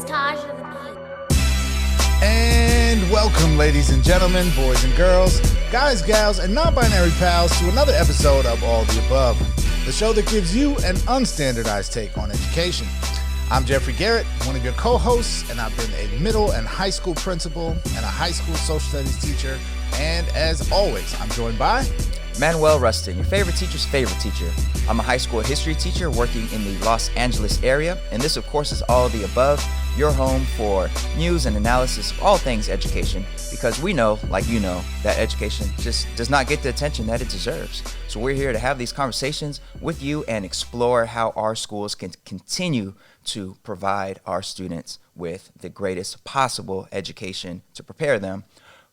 is Taj of the Beat. And welcome, ladies and gentlemen, boys and girls, guys, gals, and non-binary pals to another episode of All the Above, the show that gives you an unstandardized take on education. I'm Jeffrey Garrett, one of your co-hosts, and I've been a middle and high school principal and a high school social studies teacher. And as always, I'm joined by Manuel Rustin, your favorite teacher's favorite teacher. I'm a high school history teacher working in the Los Angeles area, and this, of course, is All the Above, your home for news and analysis of all things education, because we know, like you know, that education just does not get the attention that it deserves. So we're here to have these conversations with you and explore how our schools can continue to provide our students with the greatest possible education to prepare them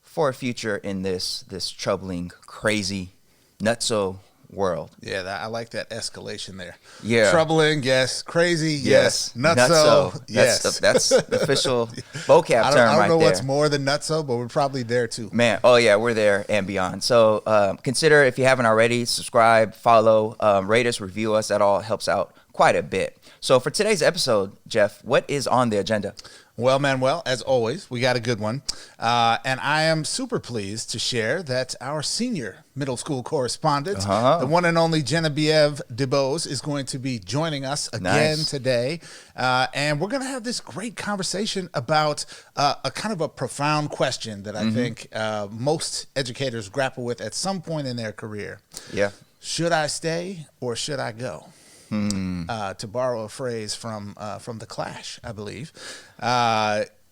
for a future in this troubling, crazy, nutso world. Yeah, I like that escalation there. Yeah. Troubling, yes. Crazy, yes. Nutso, yes. That's the official vocab term right there. I don't know what's more than nutso, but we're probably there too. Man, oh yeah, we're there and beyond. So consider, if you haven't already, subscribe, follow, rate us, review us. That all helps out quite a bit. So for today's episode, Jeff, what is on the agenda? Well, Manuel, as always, we got a good one. And I am super pleased to share that our senior middle school correspondent, the one and only Geneviève DeBose, is going to be joining us again today. And we're going to have this great conversation about a kind of a profound question that I think most educators grapple with at some point in their career. Yeah. Should I stay or should I go? To borrow a phrase from The Clash, I believe.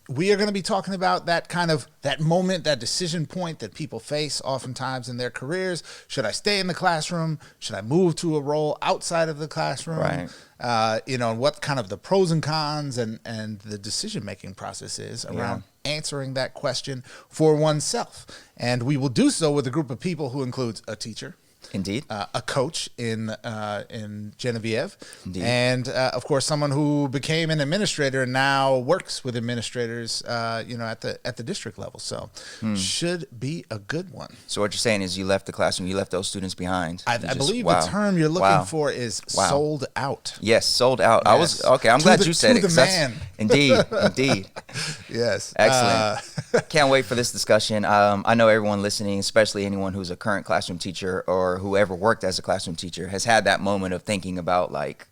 We are going to be talking about that moment, that decision point that people face oftentimes in their careers. Should I stay in the classroom? Should I move to a role outside of the classroom? Right. What kind of the pros and cons and the decision-making process is around answering that question for oneself. And we will do so with a group of people who includes a teacher. Indeed. A coach in Geneviève. Indeed. And, of course, someone who became an administrator and now works with administrators, at the district level. So should be a good one. So what you're saying is you left the classroom, you left those students behind. I believe the term you're looking for is sold out. Yes, sold out. Yes. I'm glad you said it. To the man. Indeed. Yes. Excellent. Can't wait for this discussion. I know everyone listening, especially anyone who's a current classroom teacher or whoever worked as a classroom teacher, has had that moment of thinking about like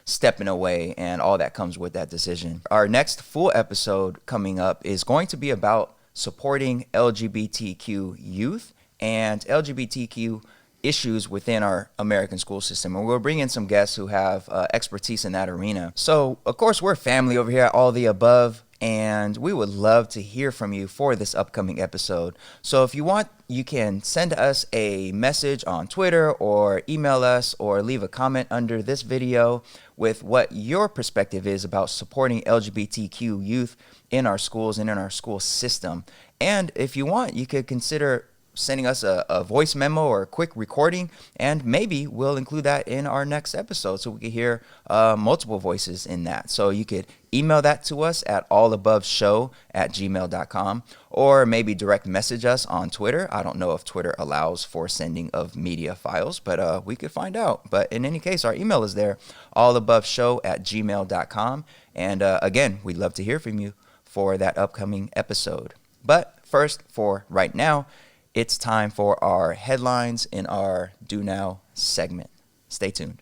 stepping away and all that comes with that decision. Our next full episode coming up is going to be about supporting LGBTQ youth and LGBTQ issues within our American school system. And we'll bring in some guests who have expertise in that arena. So, of course, we're family over here at All the Above, and we would love to hear from you for this upcoming episode. So if you want, you can send us a message on Twitter or email us or leave a comment under this video with what your perspective is about supporting LGBTQ youth in our schools and in our school system. And if you want, you could consider sending us a voice memo or a quick recording, and maybe we'll include that in our next episode so we can hear multiple voices in that. So you could email that to us at allaboveshow@gmail.com, or maybe direct message us on Twitter. I don't know if Twitter allows for sending of media files, but we could find out. But in any case, our email is there, allaboveshow@gmail.com. And again, we'd love to hear from you for that upcoming episode. But first, for right now, it's time for our headlines in our Do Now segment. Stay tuned.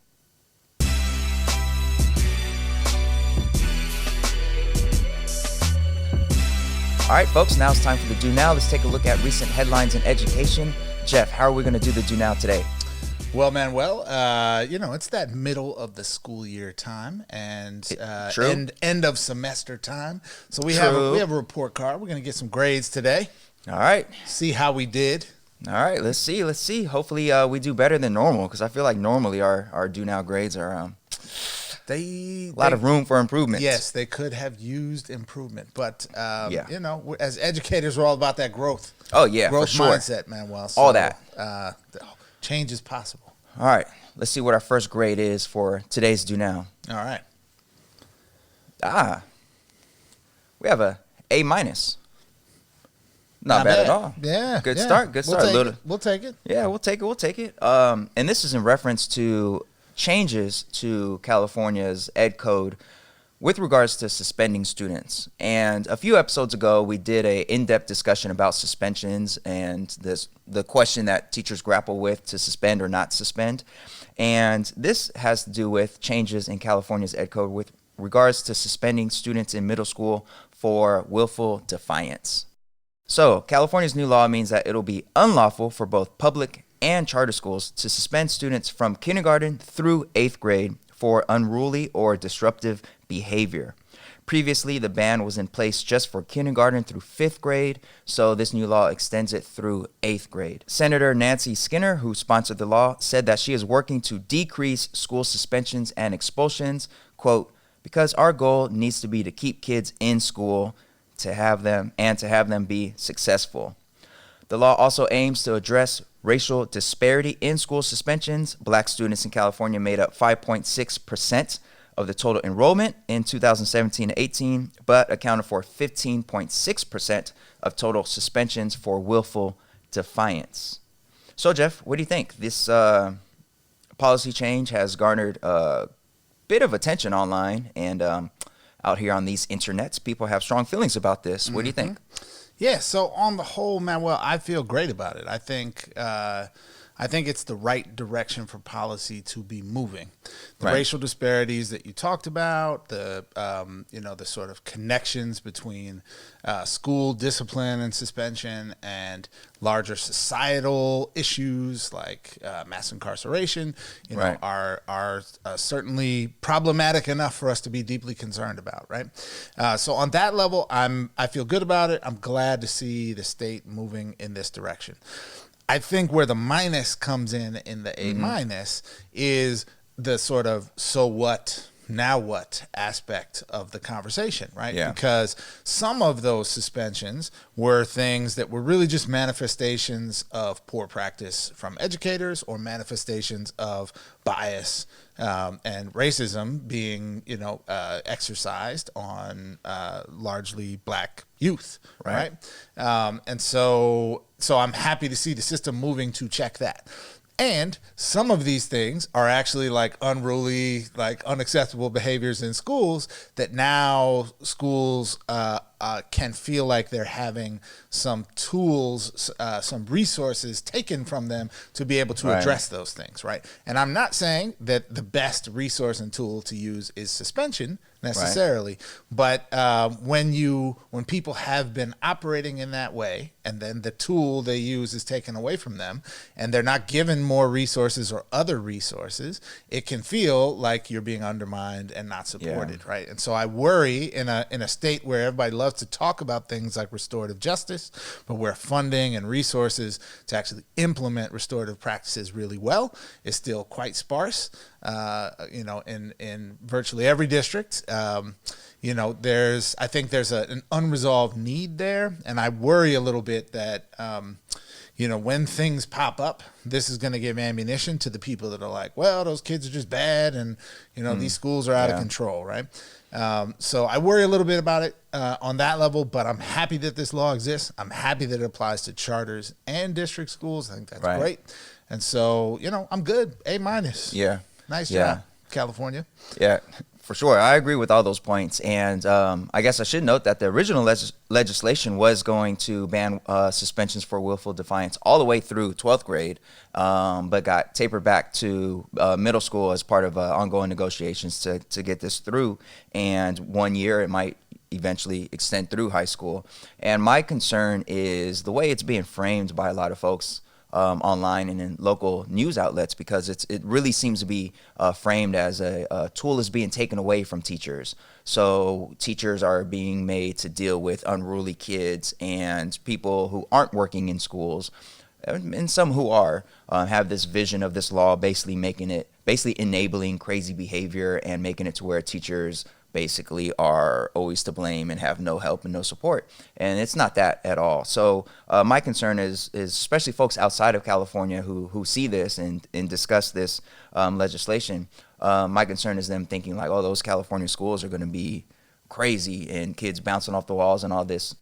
All right, folks, now it's time for the Do Now. Let's take a look at recent headlines in education. Jeff, how are we going to do the Do Now today? Well, Manuel, it's that middle of the school year time and end of semester time. So we have a report card. We're going to get some grades today. All right. See how we did. All right, let's see. Hopefully we do better than normal, because I feel like normally our Do Now grades are a lot of room for improvement. Yes, they could have used improvement. But, as educators, we're all about that growth. Oh, yeah, growth for sure. mindset, Manuel. So, all that. Change is possible. All right, let's see what our first grade is for today's Do Now. All right. We have a A-. Not bad at all. Yeah. Good start. We'll take it. Yeah, we'll take it. And this is in reference to changes to California's Ed Code with regards to suspending students. And a few episodes ago, we did a in-depth discussion about suspensions and the question that teachers grapple with to suspend or not suspend. And this has to do with changes in California's Ed Code with regards to suspending students in middle school for willful defiance. So California's new law means that it'll be unlawful for both public and charter schools to suspend students from kindergarten through 8th grade for unruly or disruptive behavior. Previously, the ban was in place just for kindergarten through 5th grade, so this new law extends it through 8th grade. Senator Nancy Skinner, who sponsored the law, said that she is working to decrease school suspensions and expulsions, quote, because our goal needs to be to keep kids in school to have them be successful. The law also aims to address racial disparity in school suspensions. Black students in California made up 5.6% of the total enrollment in 2017-18, but accounted for 15.6% of total suspensions for willful defiance. So, Jeff, what do you think? This policy change has garnered a bit of attention online and out here on these internets. People have strong feelings about this. What do you think? Yeah, so on the whole, Manuel, I feel great about it. I think it's the right direction for policy to be moving. The racial disparities that you talked about, the sort of connections between school discipline and suspension and larger societal issues like mass incarceration, are certainly problematic enough for us to be deeply concerned about, right? So on that level, I feel good about it. I'm glad to see the state moving in this direction. I think where the minus comes in the A minus is the sort of so what, now what aspect of the conversation, right? Yeah. Because some of those suspensions were things that were really just manifestations of poor practice from educators or manifestations of bias and racism being, exercised on largely black youth, right? And so I'm happy to see the system moving to check that. And some of these things are actually like unruly, like unacceptable behaviors in schools that now schools can feel like they're having some tools, some resources taken from them to be able to address those things, right? And I'm not saying that the best resource and tool to use is suspension necessarily, but when people have been operating in that way and then the tool they use is taken away from them and they're not given more resources or other resources, it can feel like you're being undermined and not supported, right? And so I worry in a state where everybody loves to talk about things like restorative justice, but where funding and resources to actually implement restorative practices really well is still quite sparse. In virtually every district, I think there's an unresolved need there, and I worry a little bit that when things pop up, this is going to give ammunition to the people that are like, well, those kids are just bad, and these schools are out of control, right? So I worry a little bit about it on that level, but I'm happy that this law exists. I'm happy that it applies to charters and district schools. I think that's great, and so I'm good. A minus. Yeah. Nice job, California. Yeah, for sure. I agree with all those points. And I guess I should note that the original legislation was going to ban suspensions for willful defiance all the way through 12th grade, but got tapered back to middle school as part of ongoing negotiations to get this through. And 1 year, it might eventually extend through high school. And my concern is the way it's being framed by a lot of folks online and in local news outlets, because it really seems to be framed as a tool is being taken away from teachers. So teachers are being made to deal with unruly kids and people who aren't working in schools, and some who are, have this vision of this law basically enabling crazy behavior and making it to where teachers basically are always to blame and have no help and no support. And it's not that at all. So my concern is especially folks outside of California who see this and discuss this legislation. My concern is them thinking like, oh, those California schools are going to be crazy and kids bouncing off the walls and all this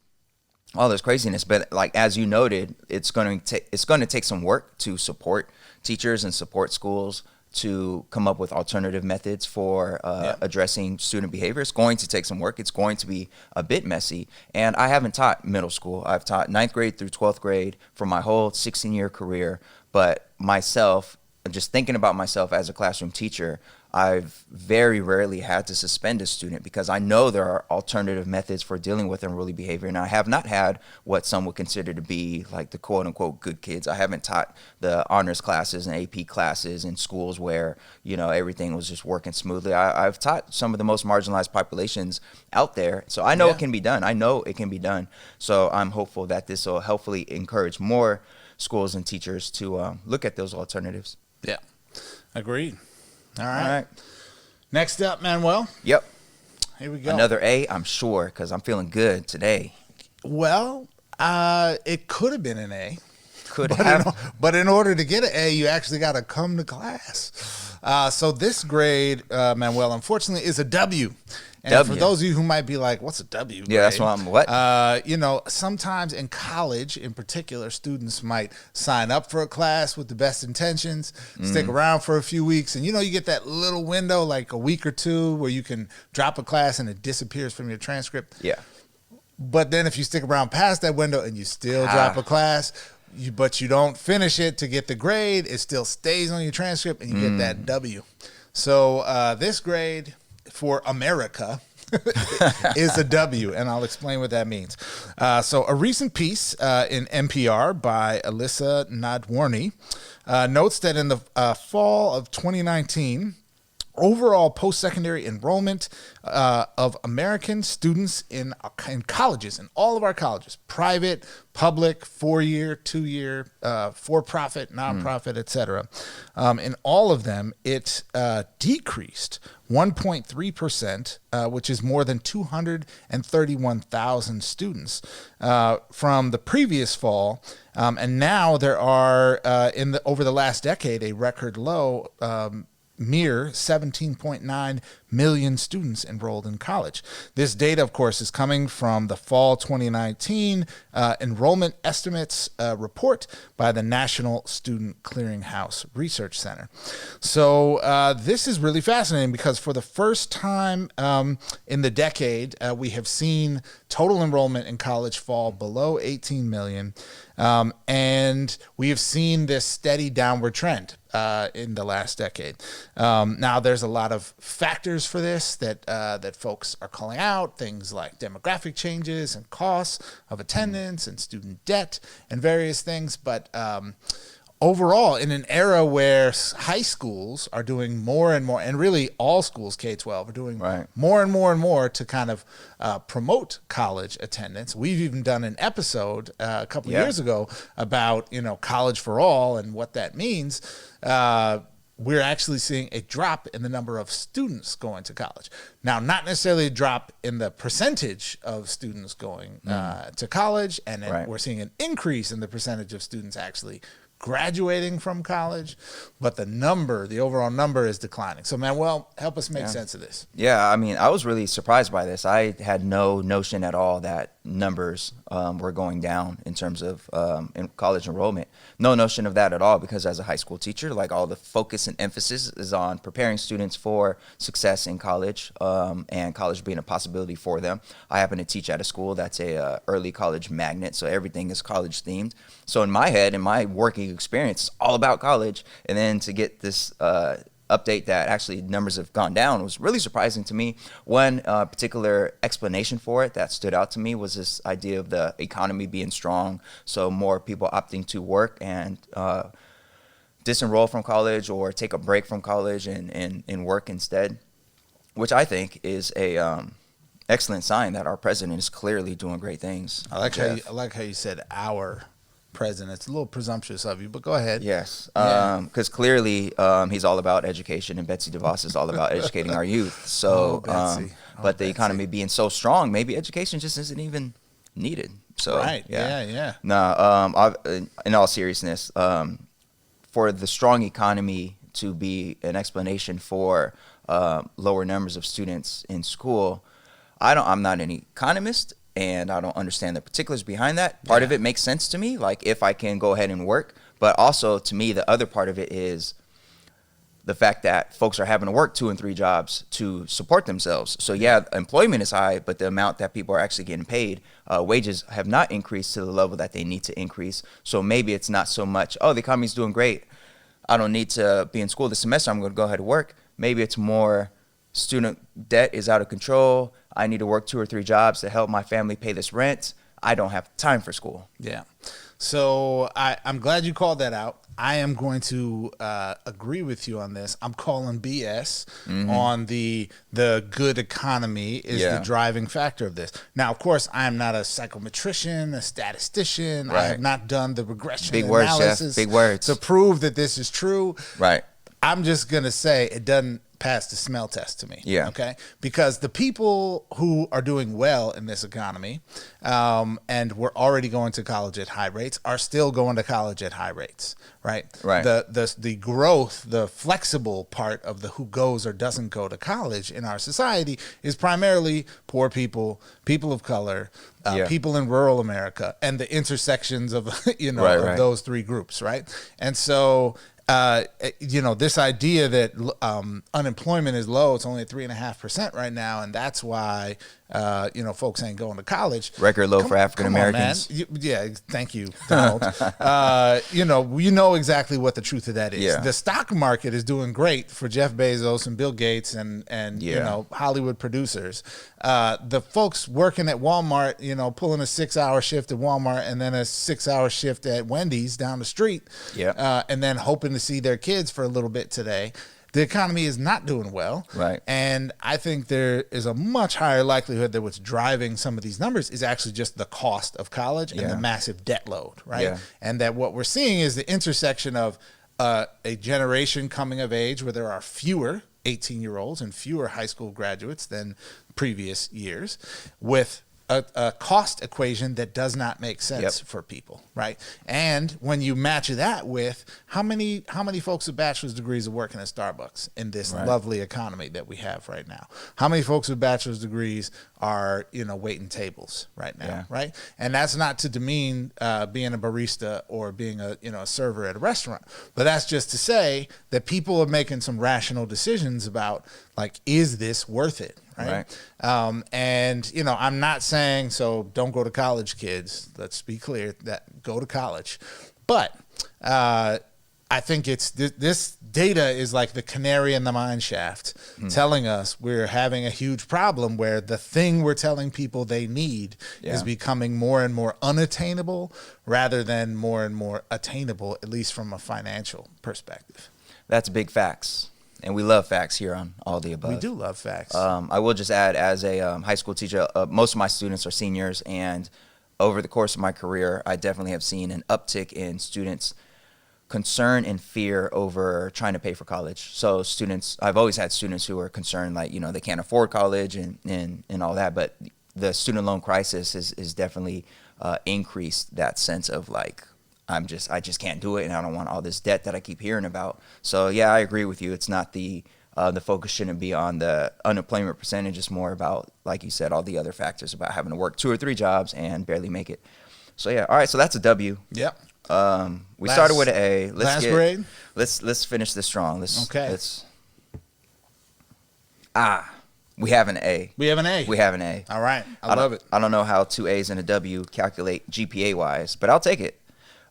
craziness. But like, as you noted, it's going to take some work to support teachers and support schools to come up with alternative methods for addressing student behavior. It's going to take some work. It's going to be a bit messy. And I haven't taught middle school. I've taught 9th grade through 12th grade for my whole 16-year career. But myself, just thinking about myself as a classroom teacher, I've very rarely had to suspend a student because I know there are alternative methods for dealing with unruly behavior. And I have not had what some would consider to be like the quote unquote good kids. I haven't taught the honors classes and AP classes in schools where, you know, everything was just working smoothly. I've taught some of the most marginalized populations out there. So I know it can be done. I know it can be done. So I'm hopeful that this will hopefully encourage more schools and teachers to look at those alternatives. Yeah. Agreed. All right. Next up, Manuel. Yep. Here we go. Another A, I'm sure, because I'm feeling good today. Well, it could have been an A. But in order to get an A, you actually got to come to class. So this grade, Manuel, unfortunately, is a W. And for those of you who might be like, what's a W grade? Yeah, that's what I'm, what? You know, sometimes in college, in particular, students might sign up for a class with the best intentions, stick around for a few weeks, and, you know, you get that little window, like a week or two, where you can drop a class and it disappears from your transcript. Yeah. But then if you stick around past that window and you still drop a class, but you don't finish it to get the grade, it still stays on your transcript and you get that W. So this grade for America is a W, and I'll explain what that means. So a recent piece in NPR by Alyssa Nadworny notes that in the fall of 2019, overall post-secondary enrollment of American students in colleges, in all of our colleges, private, public, 4-year, 2-year, for-profit, nonprofit, etc. In all of them, it decreased 1.3%, which is more than 231,000 students from the previous fall. And now there are, over the last decade, a record low mere 17.9 million students enrolled in college. This data, of course, is coming from the fall 2019 enrollment estimates report by the National Student Clearinghouse Research Center. So this is really fascinating because for the first time in the decade, we have seen total enrollment in college fall below 18 million. And we have seen this steady downward trend in the last decade. Now, there's a lot of factors for this that folks are calling out, things like demographic changes and costs of attendance and student debt and various things. But overall, in an era where high schools are doing more and more, and really all schools, K-12, are doing more and more and more to kind of promote college attendance. We've even done an episode a couple of years ago about, you know, college for all and what that means. We're actually seeing a drop in the number of students going to college. Now, not necessarily a drop in the percentage of students going to college, and then we're seeing an increase in the percentage of students actually graduating from college, but the overall number is declining. So, Manuel, help us make sense of this. Yeah, I mean, I was really surprised by this. I had no notion at all that numbers were going down in terms of in college enrollment. No notion of that at all, because as a high school teacher, like, all the focus and emphasis is on preparing students for success in college and college being a possibility for them. I happen to teach at a school that's a early college magnet, so everything is college themed. So in my head, in my working experience, it's all about college. And then to get this update that actually numbers have gone down was really surprising to me. One particular explanation for it that stood out to me was this idea of the economy being strong, so more people opting to work and disenroll from college or take a break from college and work instead, which I think is a excellent sign that our president is clearly doing great things. I like how you said our president. It's a little presumptuous of you, but go ahead. Yes, because clearly he's all about education, and Betsy DeVos is all about educating our youth. So, but the economy being so strong, maybe education just isn't even needed. So, No, in all seriousness, for the strong economy to be an explanation for lower numbers of students in school, I'm not an economist, and I don't understand the particulars behind that. Part of it makes sense to me, like if I can go ahead and work. But also, to me, the other part of it is the fact that folks are having to work 2 and 3 jobs to support themselves. So yeah, employment is high, but the amount that people are actually getting paid, wages have not increased to the level that they need to increase. So maybe it's not so much, oh, the economy's doing great, I don't need to be in school this semester, I'm going to go ahead and work. Maybe it's more student debt is out of control, I need to work 2 or 3 jobs to help my family pay this rent, I don't have time for school. Yeah. So I'm glad you called that out. I am going to agree with you on this. I'm calling BS on the good economy is the driving factor of this. Now, of course, I am not a psychometrician, a statistician. Right. I have not done the regression Big words, analysis Chef. Big words. to prove that this is true. Right. I'm just going to say it doesn't pass the smell test to me. Yeah. Okay. Because the people who are doing well in this economy, and we're already going to college at high rates, are still going to college at high rates. Right. Right. The growth, the flexible part of the who goes or doesn't go to college in our society is primarily poor people, people of color, people in rural America, and the intersections of of those 3 groups. Right. And so this idea that unemployment is low, it's only at 3.5% right now, and that's why folks ain't going to college. Record low for African Americans. Yeah, thank you, Donald. You know exactly what the truth of that is. Yeah. The stock market is doing great for Jeff Bezos and Bill Gates and Hollywood producers. The folks working at Walmart, pulling a 6-hour shift at Walmart and then a 6-hour shift at Wendy's down the street, and then hoping to see their kids for a little bit today. The economy is not doing well. Right. And I think there is a much higher likelihood that what's driving some of these numbers is actually just the cost of college and the massive debt load, right? Yeah. And that what we're seeing is the intersection of a generation coming of age where there are fewer 18-year-olds and fewer high school graduates than previous years, with a cost equation that does not make sense for people, right? And when you match that with how many folks with bachelor's degrees are working at Starbucks in this lovely economy that we have right now? How many folks with bachelor's degrees are waiting tables right now, right? And that's not to demean being a barista or being a server at a restaurant, but that's just to say that people are making some rational decisions about, like, is this worth it? Right. And I'm not saying, so don't go to college, kids. Let's be clear that go to college. But I think it's this data is like the canary in the mine shaft telling us we're having a huge problem where the thing we're telling people they need is becoming more and more unattainable rather than more and more attainable, at least from a financial perspective. That's big facts. And we love facts here on All the Above. We do love facts. I will just add, as a high school teacher, most of my students are seniors, and over the course of my career, I definitely have seen an uptick in students' concern and fear over trying to pay for college. So I've always had students who are concerned, like, they can't afford college and all that, but the student loan crisis is definitely increased that sense of, like, I just can't do it, and I don't want all this debt that I keep hearing about. So yeah, I agree with you. It's not the focus shouldn't be on the unemployment percentage. It's more about, like you said, all the other factors about having to work 2 or 3 jobs and barely make it. So yeah, all right. So that's a W. Yep. We started with an A. Grade. Let's finish this strong. We have an A. We have an A. We have an A. All right. I love it. I don't know how 2 A's and a W calculate GPA wise, but I'll take it.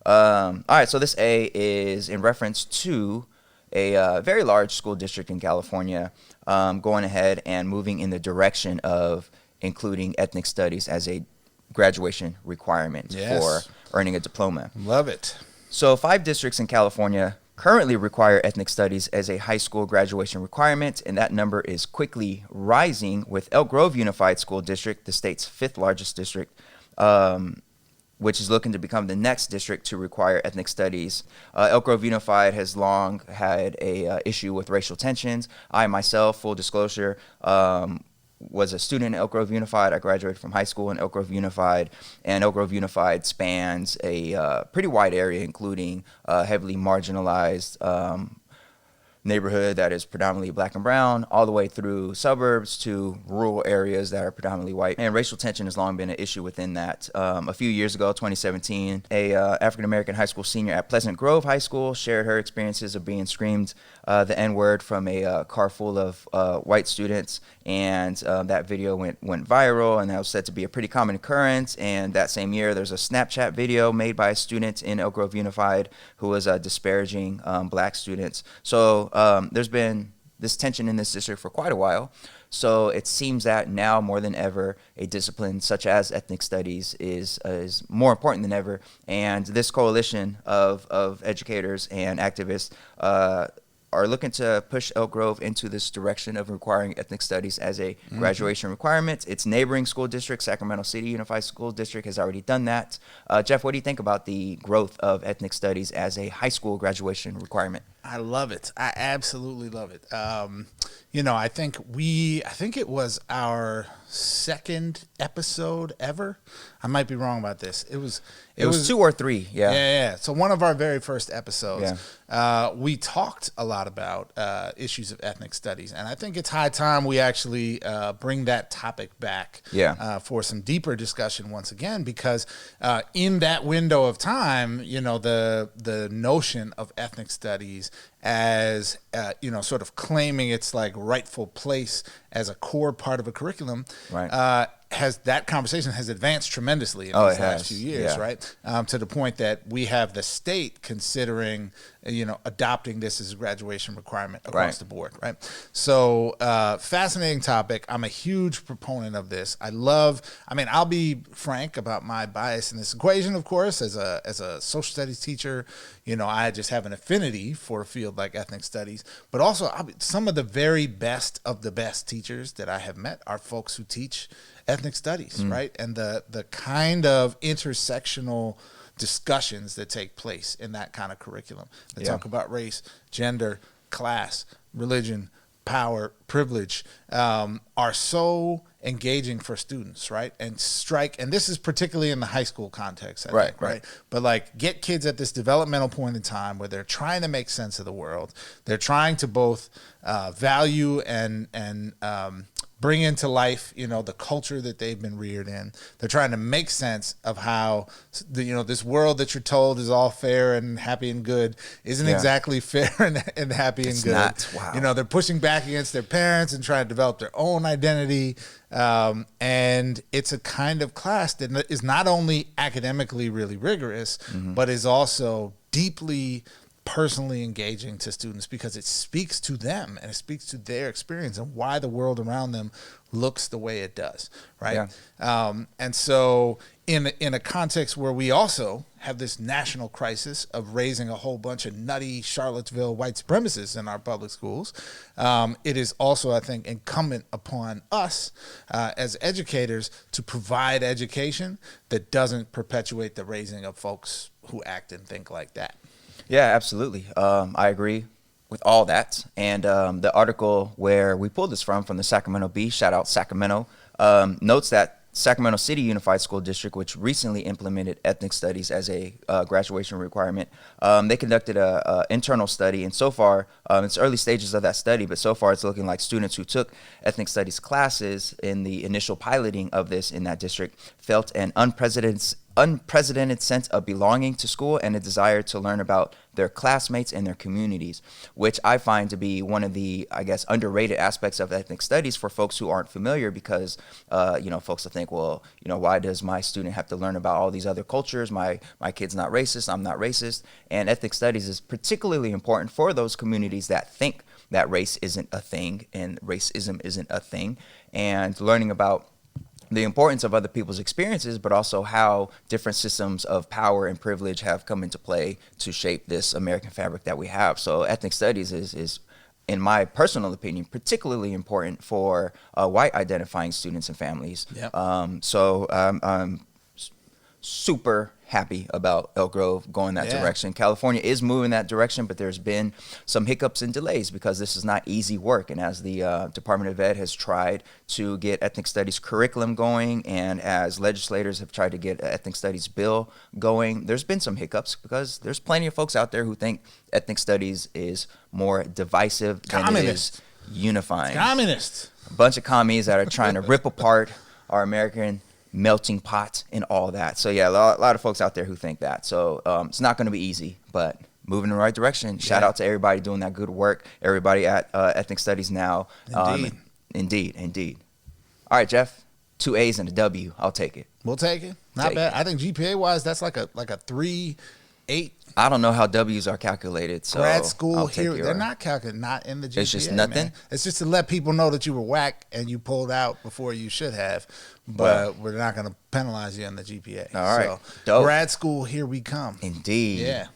All right, so this A is in reference to a very large school district in California going ahead and moving in the direction of including ethnic studies as a graduation requirement for earning a diploma. Love it. So 5 districts in California currently require ethnic studies as a high school graduation requirement, and that number is quickly rising, with Elk Grove Unified School District, the state's 5th largest district, which is looking to become the next district to require ethnic studies. Elk Grove Unified has long had a issue with racial tensions. I myself, full disclosure, was a student at Elk Grove Unified. I graduated from high school in Elk Grove Unified, and Elk Grove Unified spans a pretty wide area, including heavily marginalized neighborhood that is predominantly black and brown, all the way through suburbs to rural areas that are predominantly white. And racial tension has long been an issue within that. A few years ago, 2017, a African-American high school senior at Pleasant Grove High School shared her experiences of being screamed the N-word from a car full of white students, and that video went viral, and that was said to be a pretty common occurrence. And that same year, there's a Snapchat video made by a student in Elk Grove Unified who was disparaging black students. So there's been this tension in this district for quite a while. So it seems that now more than ever, a discipline such as ethnic studies is more important than ever. And this coalition of educators and activists are looking to push Elk Grove into this direction of requiring ethnic studies as a graduation requirement. Its neighboring school district, Sacramento City Unified School District, has already done that. Jeff, what do you think about the growth of ethnic studies as a high school graduation requirement? I love it. I absolutely love it. I think it was our second episode ever. I might be wrong about this. It was 2 or 3. Yeah. So one of our very first episodes, we talked a lot about issues of ethnic studies, and I think it's high time we actually bring that topic back for some deeper discussion once again, because in that window of time, the notion of ethnic studies as sort of claiming its like rightful place as a core part of a curriculum, that conversation has advanced tremendously in these last few years, right? To the point that we have the state considering, adopting this as a graduation requirement across the board, right? So fascinating topic. I'm a huge proponent of this. I'll be frank about my bias in this equation, of course, as a social studies teacher. I just have an affinity for a field like ethnic studies, but also some of the very best of the best teachers that I have met are folks who teach ethnic studies, right? And the kind of intersectional discussions that take place in that kind of curriculum. They talk about race, gender, class, religion, power, privilege, are so engaging for students, right? And this is particularly in the high school context, I think, right? But like, get kids at this developmental point in time where they're trying to make sense of the world. They're trying to both value and bring into life, the culture that they've been reared in. They're trying to make sense of how, this world that you're told is all fair and happy and good isn't exactly fair and happy and good. It's not. Wow. They're pushing back against their parents and trying to develop their own identity. And it's a kind of class that is not only academically really rigorous, but is also deeply personally engaging to students, because it speaks to them and it speaks to their experience and why the world around them looks the way it does, right? And so in a context where we also have this national crisis of raising a whole bunch of nutty Charlottesville white supremacists in our public schools, it is also, I think, incumbent upon us as educators to provide education that doesn't perpetuate the raising of folks who act and think like that. Yeah, absolutely. I agree with all that. And the article where we pulled this from the Sacramento Bee, shout out Sacramento, notes that Sacramento City Unified School District, which recently implemented ethnic studies as a graduation requirement, they conducted an internal study, and so far, it's early stages of that study, but so far it's looking like students who took ethnic studies classes in the initial piloting of this in that district felt an unprecedented sense of belonging to school and a desire to learn about their classmates and their communities, which I find to be one of the, underrated aspects of ethnic studies for folks who aren't familiar, because, folks will think, well, why does my student have to learn about all these other cultures? My kid's not racist, I'm not racist. And ethnic studies is particularly important for those communities that think that race isn't a thing and racism isn't a thing, and learning about the importance of other people's experiences, but also how different systems of power and privilege have come into play to shape this American fabric that we have. So ethnic studies is in my personal opinion, particularly important for white identifying students and families. Yep. So I'm super happy about Elk Grove going that direction. California is moving that direction, but there's been some hiccups and delays because this is not easy work. And as the Department of Ed has tried to get ethnic studies curriculum going, and as legislators have tried to get an ethnic studies bill going, there's been some hiccups because there's plenty of folks out there who think ethnic studies is more divisive than it is unifying. Communists. A bunch of commies that are trying to rip apart our American melting pot and all that. So yeah, a lot of folks out there who think that. So it's not going to be easy, but moving in the right direction. Shout out to everybody doing that good work. Everybody at Ethnic Studies Now. Indeed. All right, Jeff. 2 A's and a W. I'll take it. We'll take it. Not bad. I think GPA wise, that's like a 3.8. I don't know how W's are calculated. So grad school here, they're not calculated, not in the GPA. It's just nothing. Man. It's just to let people know that you were whack and you pulled out before you should have. But we're not going to penalize you on the GPA. All right. So, grad school, here we come. Indeed. Yeah.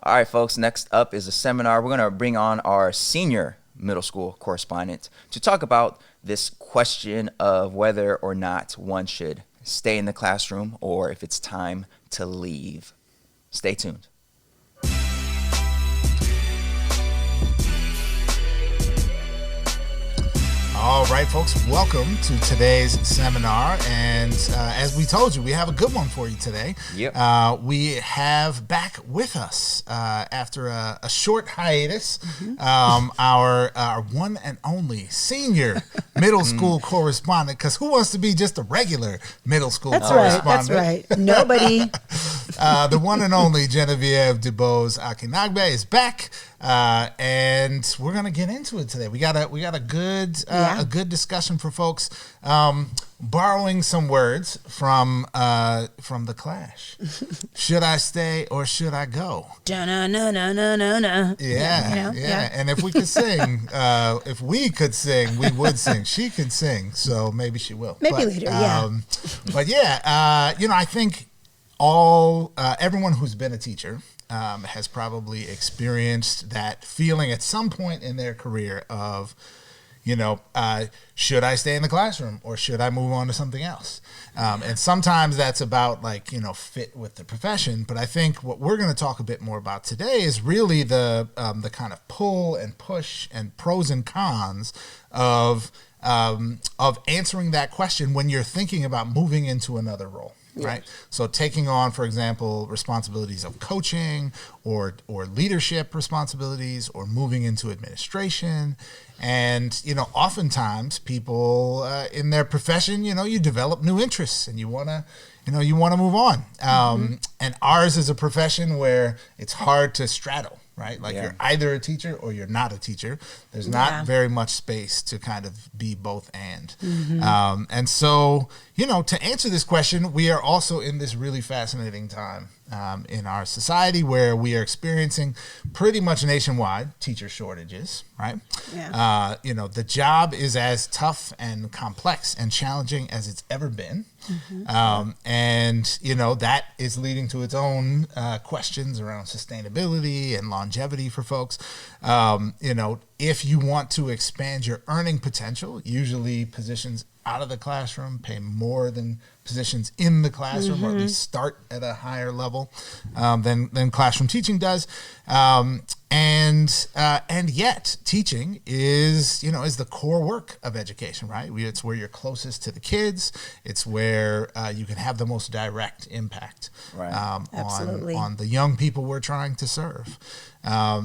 All right, folks. Next up is a seminar. We're going to bring on our senior middle school correspondent to talk about this question of whether or not one should stay in the classroom or if it's time to leave. Stay tuned. All right, folks, welcome to today's seminar. And as we told you, we have a good one for you today. Yep. We have back with us, after a short hiatus, our one and only senior middle school correspondent. Because who wants to be just a regular middle school correspondent? That's right. Nobody. The one and only Geneviève DeBose Akinnagbe is back. And we're gonna get into it today. We got a good discussion for folks. Borrowing some words from the Clash. Should I stay or should I go? No. Yeah. And if we could sing, we would sing. She could sing, so maybe she will. Maybe later. But yeah, I think everyone who's been a teacher has probably experienced that feeling at some point in their career of, should I stay in the classroom or should I move on to something else? And sometimes that's about fit with the profession. But I think what we're going to talk a bit more about today is really the kind of pull and push and pros and cons of answering that question when you're thinking about moving into another role. Right. So taking on, for example, responsibilities of coaching or leadership responsibilities or moving into administration. And, oftentimes people in their profession, you develop new interests and you want to move on. And ours is a profession where it's hard to straddle. Right? You're either a teacher or you're not a teacher. There's not very much space to kind of be both and. And so, to answer this question, we are also in this really fascinating time in our society where we are experiencing pretty much nationwide teacher shortages, right? Yeah. The job is as tough and complex and challenging as it's ever been. And that is leading to its own questions around sustainability and longevity for folks. If you want to expand your earning potential, usually positions out of the classroom pay more than positions in the classroom, or at least start at a higher level than classroom teaching does. And yet teaching is the core work of education, right? It's where you're closest to the kids. It's where you can have the most direct impact on the young people we're trying to serve.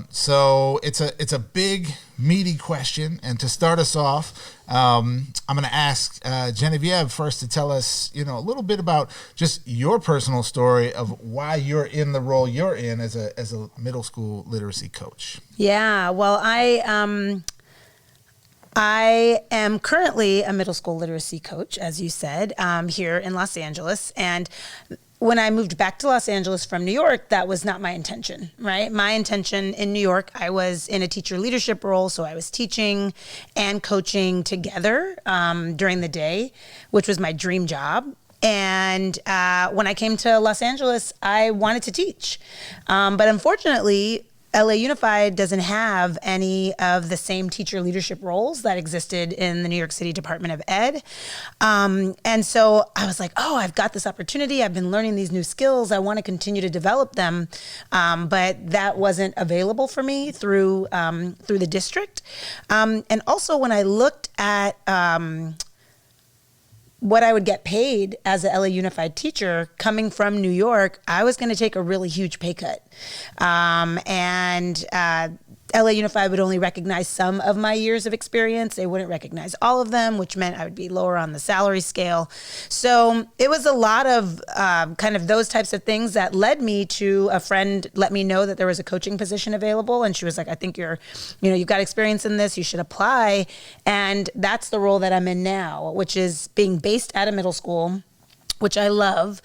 So it's a big, meaty question. And to start us off, I'm going to ask Geneviève first to tell us, a little bit about just your personal story of why you're in the role you're in as a middle school literacy coach. Yeah, well, I am currently a middle school literacy coach, as you said, here in Los Angeles. And when I moved back to Los Angeles from New York, that was not my intention, right? My intention in New York, I was in a teacher leadership role, so I was teaching and coaching together during the day, which was my dream job. And when I came to Los Angeles, I wanted to teach. But unfortunately, LA Unified doesn't have any of the same teacher leadership roles that existed in the New York City Department of Ed. And so I was like, oh, I've got this opportunity. I've been learning these new skills. I want to continue to develop them. But that wasn't available for me through the district. And also when I looked at what I would get paid as a LA Unified teacher coming from New York, I was going to take a really huge pay cut. LA Unified would only recognize some of my years of experience. They wouldn't recognize all of them, which meant I would be lower on the salary scale. So it was a lot of kind of those types of things that led me to a friend let me know that there was a coaching position available. And she was like, I think you've got experience in this. You should apply. And that's the role that I'm in now, which is being based at a middle school, which I love,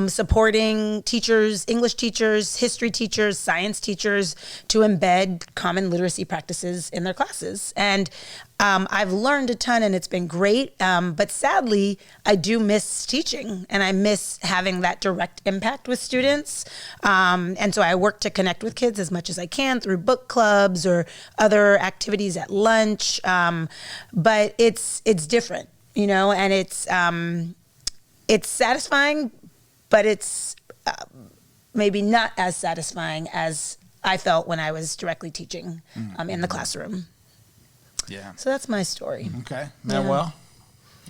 supporting teachers, English teachers, history teachers, science teachers to embed common literacy practices in their classes. And I've learned a ton and it's been great. But sadly, I do miss teaching and I miss having that direct impact with students. And so I work to connect with kids as much as I can through book clubs or other activities at lunch. But it's different, and it's satisfying, but it's maybe not as satisfying as I felt when I was directly teaching in the classroom. Yeah. So that's my story. Okay. Manuel,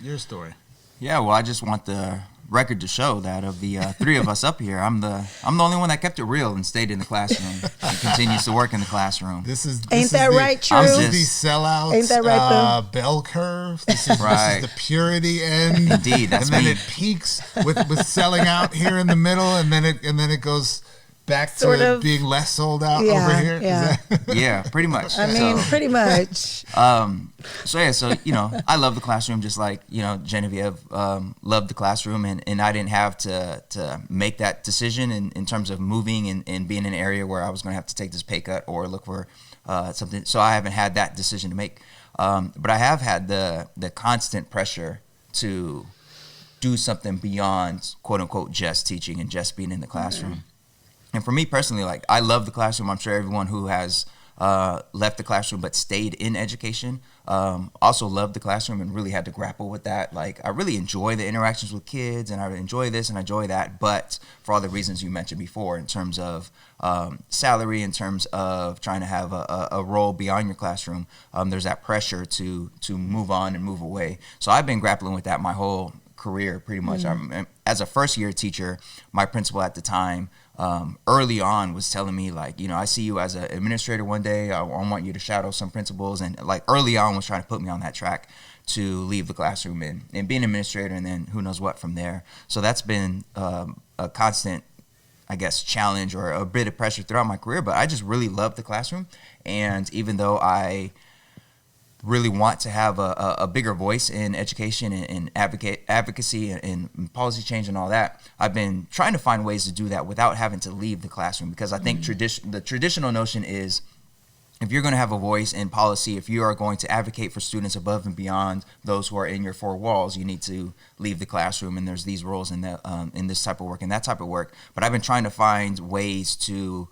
your story. Yeah, well, I just want the record to show that of the three of us up here, I'm the only one that kept it real and stayed in the classroom and continues to work in the classroom. Ain't that right, True? This is the sellout. Ain't that right, bell curve. This is Right. the purity end. Indeed, that's and then me. it peaks with selling out here in the middle, and then it goes back Sort to of. being less sold out Yeah, over here. yeah. Yeah, pretty much. I mean, So- pretty much. So I love the classroom just like, Geneviève loved the classroom and I didn't have to make that decision in terms of moving and being in an area where I was going to have to take this pay cut or look for something. So I haven't had that decision to make. But I have had the constant pressure to do something beyond, quote unquote, just teaching and just being in the classroom. Mm-hmm. And for me personally, like, I love the classroom. I'm sure everyone who has left the classroom but stayed in education also loved the classroom and really had to grapple with that. Like, I really enjoy the interactions with kids and I enjoy this and I enjoy that, but for all the reasons you mentioned before in terms of salary, in terms of trying to have a role beyond your classroom, there's that pressure to move on and move away. So I've been grappling with that my whole career pretty much. As a first year teacher, my principal at the time early on was telling me, like, I see you as an administrator one day. I want you to shadow some principals, and like early on was trying to put me on that track to leave the classroom and be an administrator, and then who knows what from there. So that's been a constant, I guess, challenge or a bit of pressure throughout my career. But I just really love the classroom, and even though I really want to have a bigger voice in education and advocacy and policy change and all that, I've been trying to find ways to do that without having to leave the classroom, because I think the traditional notion is if you're going to have a voice in policy, if you are going to advocate for students above and beyond those who are in your four walls, you need to leave the classroom, and there's these roles in this type of work and that type of work. But I've been trying to find ways to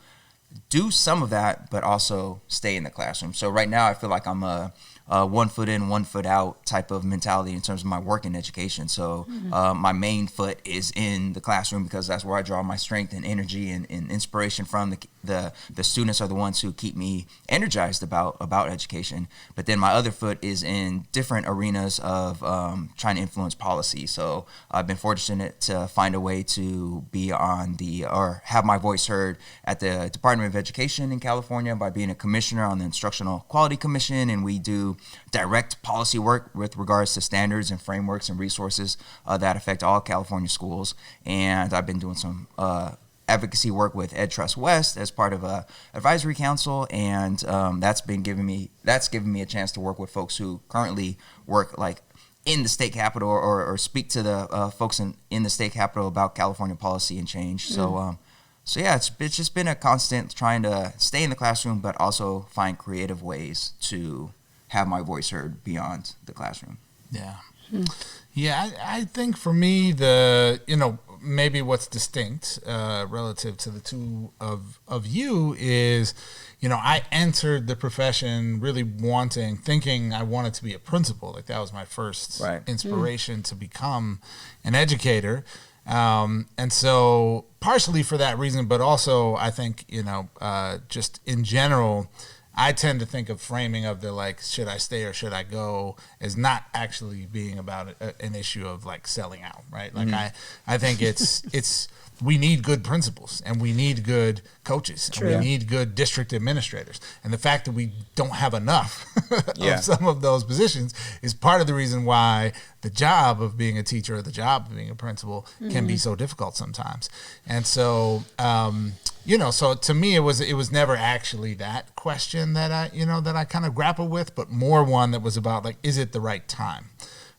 do some of that, but also stay in the classroom. So right now I feel like I'm a 1 foot in, 1 foot out type of mentality in terms of my work in education. So my main foot is in the classroom because that's where I draw my strength and energy and inspiration from. The students are the ones who keep me energized about education. But then my other foot is in different arenas of trying to influence policy. So I've been fortunate to find a way to be or have my voice heard at the Department of Education in California by being a commissioner on the Instructional Quality Commission, and we do direct policy work with regards to standards and frameworks and resources that affect all California schools. And I've been doing some advocacy work with Ed Trust West as part of a advisory council, and that's given me a chance to work with folks who currently work like in the state capitol or speak to the folks in the state capitol about California policy and change. So yeah, it's just been a constant trying to stay in the classroom, but also find creative ways to have my voice heard beyond the classroom. Yeah. Yeah, I think for me, maybe what's distinct relative to the two of you is, I entered the profession really thinking I wanted to be a principal. Like that was my first inspiration to become an educator. And so partially for that reason, but also I think, just in general, I tend to think of framing of the like, should I stay or should I go, as not actually being about an issue of like selling out, right? Like I think it's we need good principals and we need good coaches and we need good district administrators. And the fact that we don't have enough of some of those positions is part of the reason why the job of being a teacher or the job of being a principal can be so difficult sometimes. And so, so to me, it was never actually that question that I kind of grappled with, but more one that was about like, is it the right time,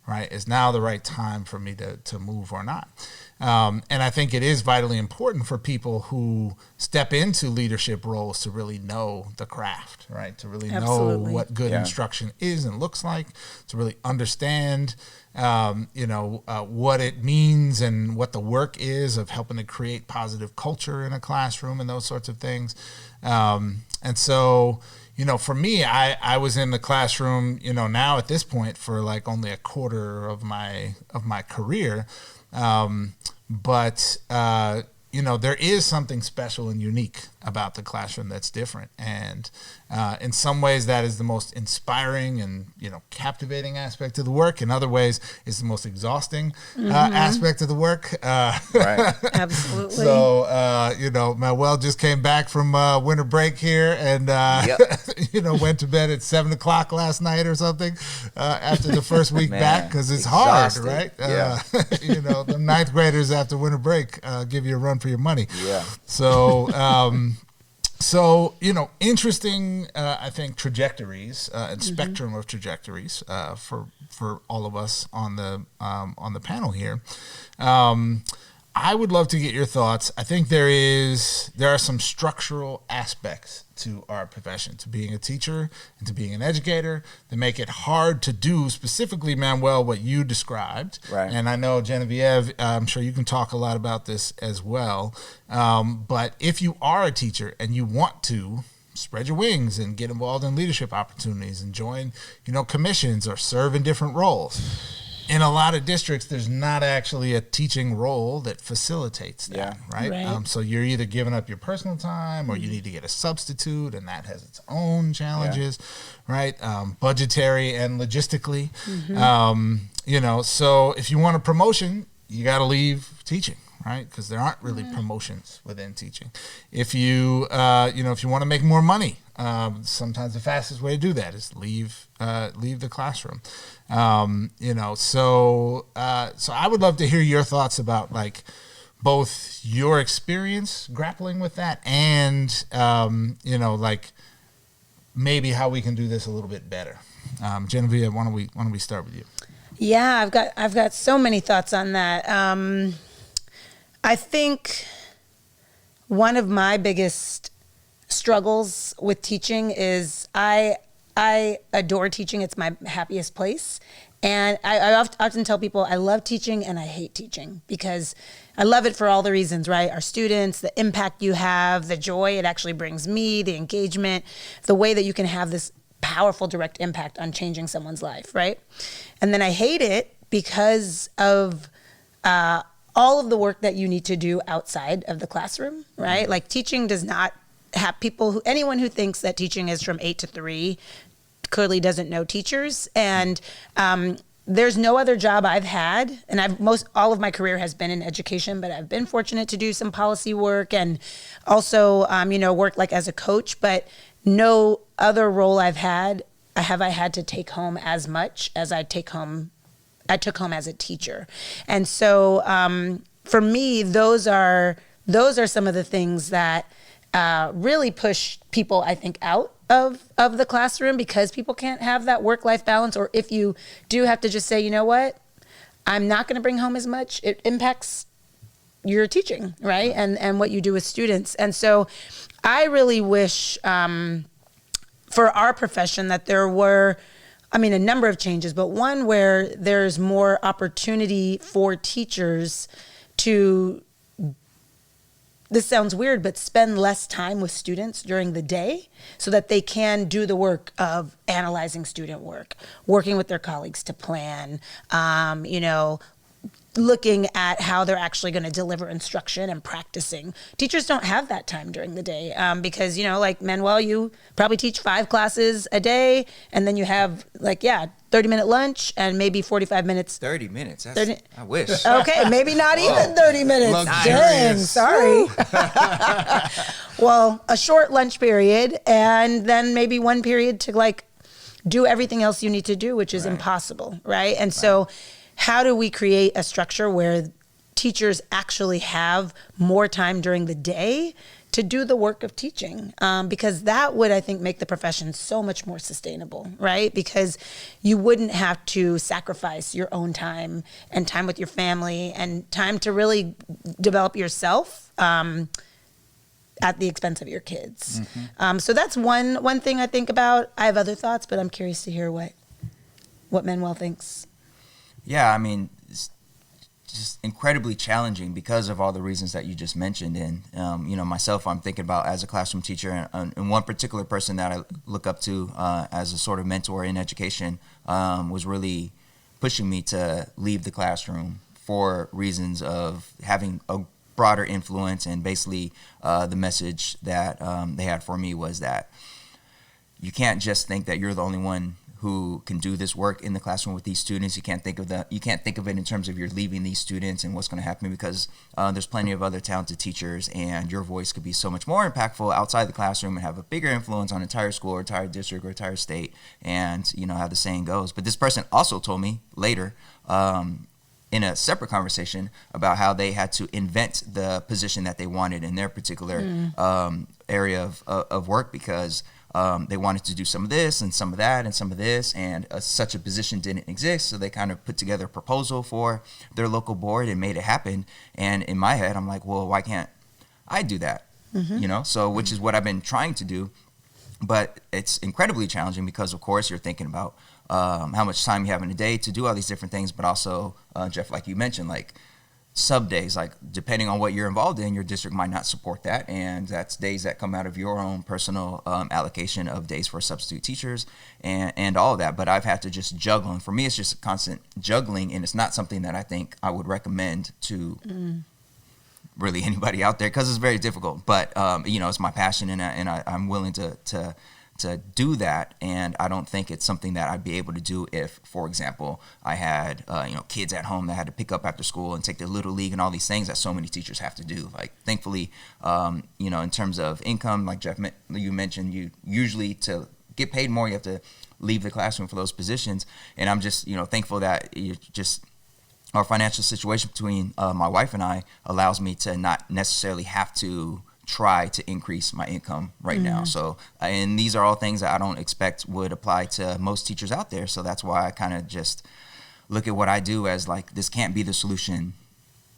right? Is now the right time for me to move or not? And I think it is vitally important for people who step into leadership roles to really know the craft, right? To really know what good instruction is and looks like, to really understand, what it means and what the work is of helping to create positive culture in a classroom and those sorts of things. And so, for me, I was in the classroom, now at this point for like only a quarter of my career. But there is something special and unique about the classroom that's different. And in some ways that is the most inspiring and, captivating aspect of the work. In other ways, it's the most exhausting aspect of the work. Right. Absolutely. So, Manuel just came back from winter break here and, went to bed at 7:00 last night or something after the first week back because it's exhausted. Hard, right? The ninth graders after winter break give you a run for your money. Yeah. So, interesting, I think, trajectories and spectrum of trajectories for all of us on the panel here. I would love to get your thoughts. I think there are some structural aspects to our profession, to being a teacher and to being an educator, that make it hard to do specifically, Manuel, what you described. Right. And I know, Geneviève, I'm sure you can talk a lot about this as well. But if you are a teacher and you want to spread your wings and get involved in leadership opportunities and join, commissions or serve in different roles, in a lot of districts, there's not actually a teaching role that facilitates that, right? So you're either giving up your personal time or you need to get a substitute, and that has its own challenges, right? Budgetary and logistically. So if you want a promotion, you got to leave teaching, right? Because there aren't really promotions within teaching. If you, if you want to make more money, sometimes the fastest way to do that is leave the classroom. So I would love to hear your thoughts about like both your experience grappling with that and, like maybe how we can do this a little bit better. Geneviève, why don't we start with you? Yeah, I've got so many thoughts on that. I think one of my biggest struggles with teaching is I adore teaching. It's my happiest place. And I often tell people I love teaching and I hate teaching because I love it for all the reasons, right? Our students, the impact you have, the joy it actually brings me, the engagement, the way that you can have this powerful direct impact on changing someone's life, right? And then I hate it because of all of the work that you need to do outside of the classroom, right? Like teaching does not have anyone who thinks that teaching is from 8 to 3 clearly doesn't know teachers. And there's no other job I've had, and all of my career has been in education, but I've been fortunate to do some policy work and also, work like as a coach, but no other role I've had, I had to take home as much as I took home as a teacher. And so for me, those are some of the things that really push people, I think, out of the classroom because people can't have that work-life balance. Or if you do have to just say, you know what, I'm not going to bring home as much, it impacts your teaching, right? And what you do with students. And so I really wish for our profession that there were, a number of changes, but one where there's more opportunity for teachers to, this sounds weird, but spend less time with students during the day so that they can do the work of analyzing student work, working with their colleagues to plan, looking at how they're actually going to deliver instruction and practicing. Teachers don't have that time during the day because, like Manuel, you probably teach 5 classes a day, and then you have 30-minute lunch and maybe 45 minutes. 30 minutes? 30, I wish. Okay, maybe not even 30 minutes. Luxurious. Dang, sorry. Well, a short lunch period, and then maybe one period to do everything else you need to do, which is impossible, right? And so how do we create a structure where teachers actually have more time during the day to do the work of teaching? Because that would, I think, make the profession so much more sustainable, right? Because you wouldn't have to sacrifice your own time and time with your family and time to really develop yourself at the expense of your kids. So that's one thing I think about. I have other thoughts, but I'm curious to hear what Manuel thinks. Yeah, I mean, it's just incredibly challenging because of all the reasons that you just mentioned. And, myself, I'm thinking about as a classroom teacher, and one particular person that I look up to as a sort of mentor in education was really pushing me to leave the classroom for reasons of having a broader influence. And basically the message that they had for me was that you can't just think that you're the only one who can do this work in the classroom with these students. You can't think of it in terms of you're leaving these students and what's going to happen, because there's plenty of other talented teachers, and your voice could be so much more impactful outside the classroom and have a bigger influence on entire school or entire district or entire state. And how the saying goes. But this person also told me later in a separate conversation about how they had to invent the position that they wanted in their particular area of work, because they wanted to do some of this and some of that and some of this, and such a position didn't exist. So they kind of put together a proposal for their local board and made it happen. And in my head, I'm like, well, why can't I do that? So which is what I've been trying to do. But it's incredibly challenging because, of course, you're thinking about how much time you have in a day to do all these different things. But also, Jeff, like you mentioned, sub days, depending on what you're involved in, your district might not support that, and that's days that come out of your own personal allocation of days for substitute teachers and all of that. But I've had to just juggle, and for me it's just a constant juggling, and it's not something that I think I would recommend to really anybody out there, because it's very difficult. But it's my passion, and I'm willing to do that, and I don't think it's something that I'd be able to do if, for example, I had kids at home that had to pick up after school and take their little league and all these things that so many teachers have to do. Thankfully, in terms of income, like Jeff, you mentioned, you usually, to get paid more, you have to leave the classroom for those positions. And I'm just thankful that our financial situation between my wife and I allows me to not necessarily have to try to increase my income right now. So, and these are all things that I don't expect would apply to most teachers out there. So that's why I kind of just look at what I do as this can't be the solution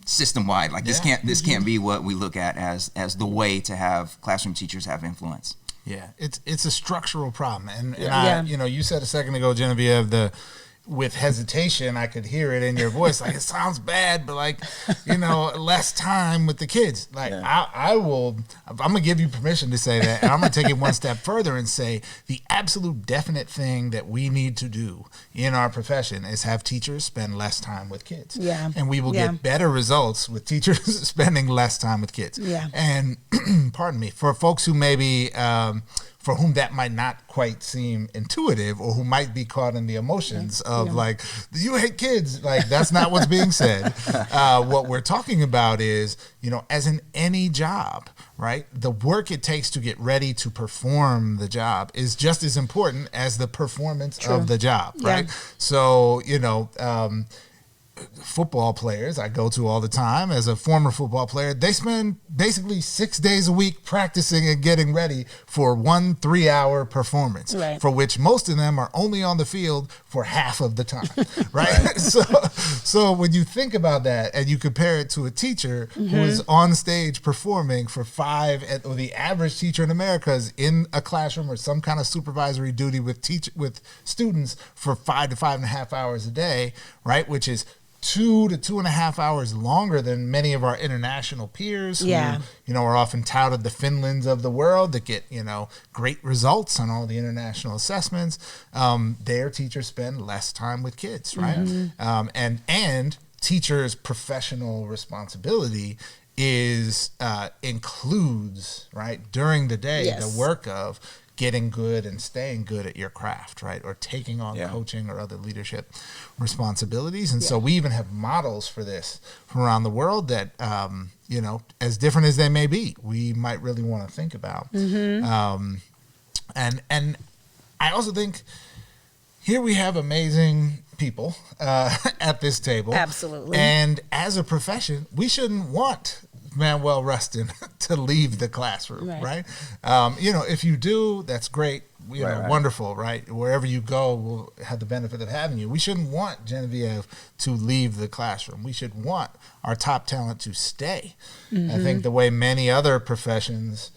system wide. This can't be what we look at as the way to have classroom teachers have influence. Yeah, it's a structural problem. And you said a second ago, Geneviève, with hesitation, I could hear it in your voice. It sounds bad, but less time with the kids. I'm going to give you permission to say that. And I'm going to take it one step further and say the absolute definite thing that we need to do in our profession is have teachers spend less time with kids. Yeah. And we will get better results with teachers spending less time with kids. Yeah. And pardon me, for folks who maybe, for whom that might not quite seem intuitive, or who might be caught in the emotions of you hate kids, that's not what's being said. What we're talking about is, as in any job, right? The work it takes to get ready to perform the job is just as important as the performance of the job, right? So, football players I go to all the time, as a former football player, they spend basically 6 days a week practicing and getting ready for 1 3-hour performance, for which most of them are only on the field for half of the time, right? So when you think about that and you compare it to a teacher who is on stage performing for 5, or the average teacher in America is in a classroom or some kind of supervisory duty with students for 5 to 5.5 hours a day, right? Which is 2 to 2.5 hours longer than many of our international peers who, are often touted the Finlands of the world that get, great results on all the international assessments. Their teachers spend less time with kids, right? And teachers' professional responsibility includes, right, during the day, the work of getting good and staying good at your craft, right? Or taking on coaching or other leadership responsibilities. And so we even have models for this from around the world that, as different as they may be, we might really want to think about. And I also think here we have amazing people at this table. Absolutely. And as a profession, we shouldn't want Manuel Rustin to leave the classroom, right? If you do, that's great. Wonderful, right? Wherever you go, we'll have the benefit of having you. We shouldn't want Geneviève to leave the classroom. We should want our top talent to stay. I think the way many other professions,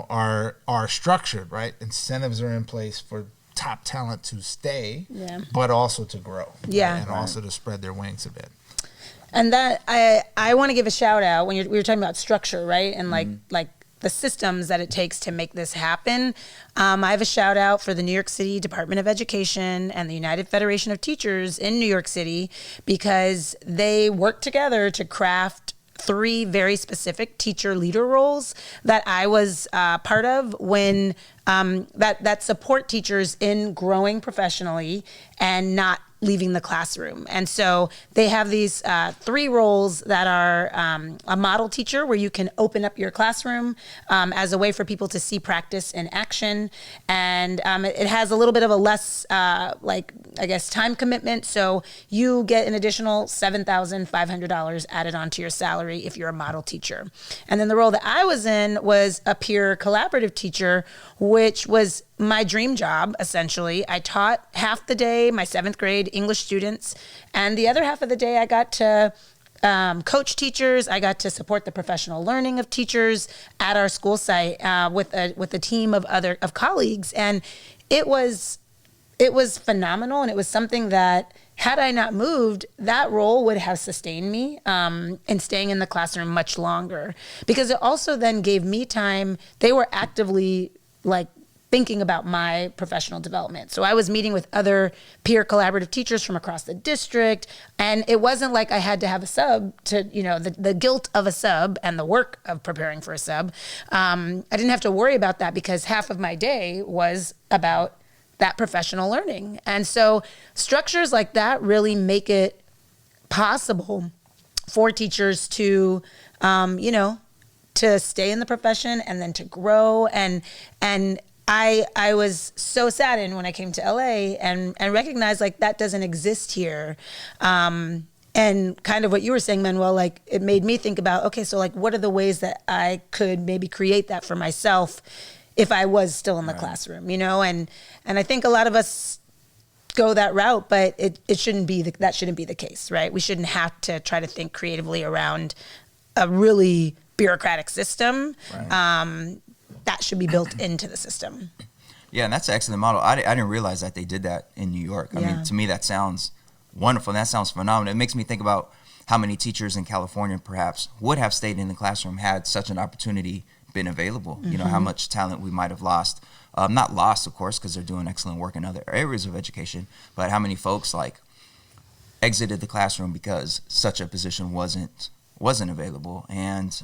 are structured, right? Incentives are in place for top talent to stay, but also to grow, and also to spread their wings a bit. And that I want to give a shout out when we were talking about structure, right? And like the systems that it takes to make this happen. I have a shout out for the New York City Department of Education and the United Federation of Teachers in New York City, because they work together to craft 3 very specific teacher leader roles that I was part of when that support teachers in growing professionally and not leaving the classroom. And so they have these 3 roles that are a model teacher, where you can open up your classroom as a way for people to see practice in action. And it has a little bit of a less, time commitment. So you get an additional $7,500 added onto your salary if you're a model teacher. And then the role that I was in was a peer collaborative teacher, which was my dream job, essentially. I taught half the day my 7th grade English students, and the other half of the day I got to coach teachers. I got to support the professional learning of teachers at our school site with a team of colleagues, and it was phenomenal. And it was something that, had I not moved, that role would have sustained me in staying in the classroom much longer, because it also then gave me time. They were actively thinking about my professional development. So I was meeting with other peer collaborative teachers from across the district, and it wasn't like I had to have a sub to, the guilt of a sub and the work of preparing for a sub. I didn't have to worry about that, because half of my day was about that professional learning. And so structures like that really make it possible for teachers to, to stay in the profession and then to grow. And I was so saddened when I came to LA and recognized that doesn't exist here. And kind of what you were saying, Manuel, it made me think about, okay, so what are the ways that I could maybe create that for myself if I was still in the classroom, and I think a lot of us go that route, but it shouldn't be that shouldn't be the case, right? We shouldn't have to try to think creatively around a really bureaucratic system. Right. That should be built into the system. Yeah, and that's an excellent model. I didn't realize that they did that in New York. I mean, to me, that sounds wonderful. That sounds phenomenal. It makes me think about how many teachers in California perhaps would have stayed in the classroom had such an opportunity been available. How much talent we might have lost. Not lost, of course, because they're doing excellent work in other areas of education, but how many folks exited the classroom because such a position wasn't available. And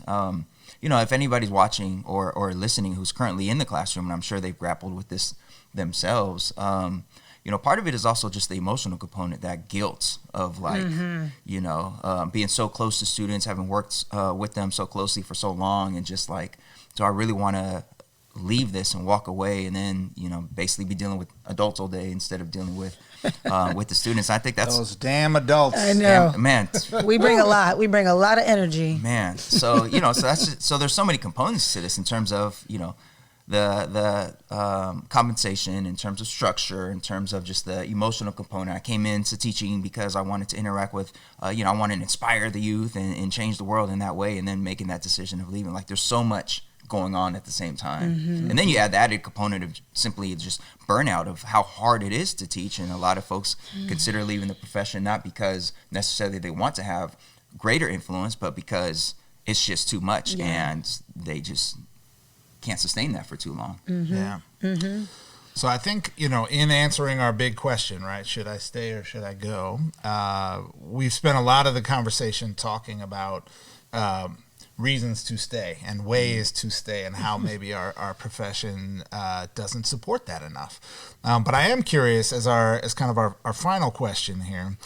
if anybody's watching or listening who's currently in the classroom, and I'm sure they've grappled with this themselves, part of it is also just the emotional component, that guilt of being so close to students, having worked with them so closely for so long, and just do I really want to leave this and walk away and then, basically be dealing with adults all day instead of dealing with the students. I think that's those damn adults. I know, man. We bring a lot. We bring a lot of energy, man. So so there's so many components to this in terms of the compensation, in terms of structure, in terms of just the emotional component. I came into teaching because I wanted to interact with, I wanted to inspire the youth and change the world in that way, and then making that decision of leaving. There's so much going on at the same time. And then you add the added component of simply just burnout of how hard it is to teach. And a lot of folks consider leaving the profession not because necessarily they want to have greater influence, but because it's just too much and they just can't sustain that for too long. So I think, in answering our big question, right, should I stay or should I go? We've spent a lot of the conversation talking about reasons to stay and ways to stay and how maybe our profession doesn't support that enough. But I am curious as kind of our final question here,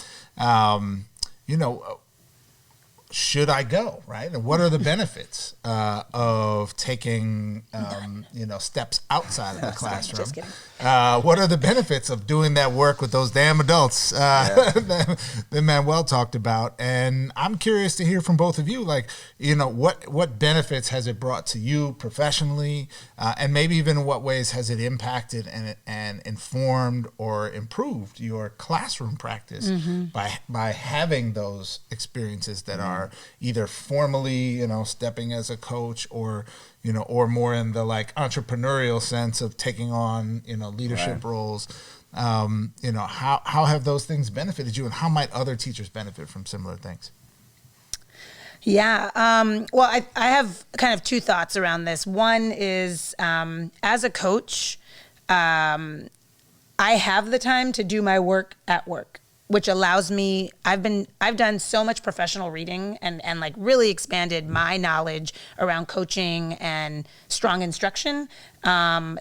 should I go, right? And what are the benefits of taking, steps outside of the classroom? Just kidding. What are the benefits of doing that work with those damn adults that Manuel talked about? And I'm curious to hear from both of you, what benefits has it brought to you professionally, and maybe even in what ways has it impacted and informed or improved your classroom practice by having those experiences that are either formally, stepping as a coach or more in the entrepreneurial sense of taking on, leadership roles. How have those things benefited you, and how might other teachers benefit from similar things? Yeah. Well, I have kind of two thoughts around this. One is, as a coach, I have the time to do my work at work, which allows me, I've done so much professional reading and really expanded my knowledge around coaching and strong instruction. I